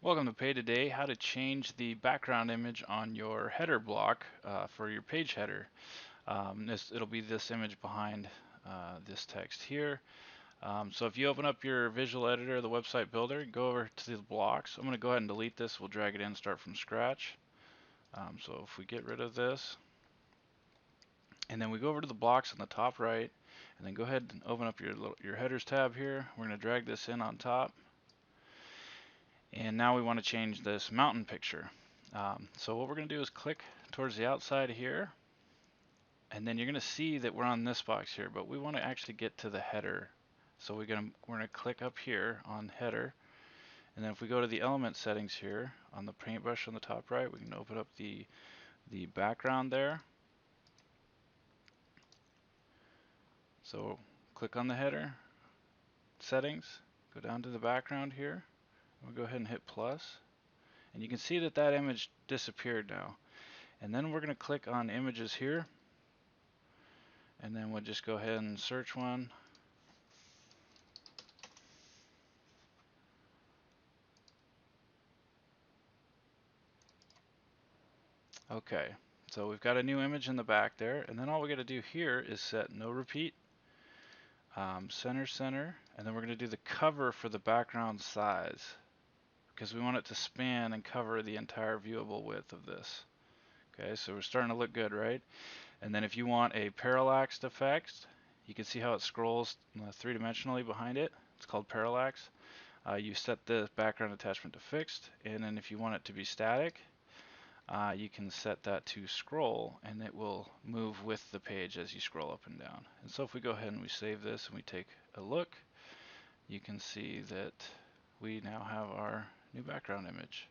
Welcome to PaidToday, how to change the background image on your header block for your page header. It'll be this image behind this text here. So if you open up your visual editor, the website builder, go over to the blocks. I'm going to go ahead and delete this. We'll drag it in, start from scratch. So if we get rid of this, and then we go over to the blocks on the top right, and then go ahead and open up your headers tab here. We're going to drag this in on top. And now we want to change this mountain picture. So what we're going to do is click towards the outside here, and then you're going to see that we're on this box here, but we want to actually get to the header. So we're going to click up here on header, and then if we go to the element settings here on the paintbrush on the top right, we can open up the background there. So click on the header settings, go down to the background here, we'll go ahead and hit plus, and you can see that that image disappeared now. And then we're going to click on images here, and then we'll just go ahead and search one. Okay, so we've got a new image in the back there, and then all we got to do here is set no repeat, center, and then we're going to do the cover for the background size because we want it to span and cover the entire viewable width of this. Okay, so we're starting to look good, right? And then if you want a parallax effect, you can see how it scrolls three-dimensionally behind it. It's called parallax. You set the background attachment to fixed, and then if you want it to be static, you can set that to scroll, and it will move with the page as you scroll up and down. And so if we go ahead and we save this and we take a look, you can see that we now have our new background image.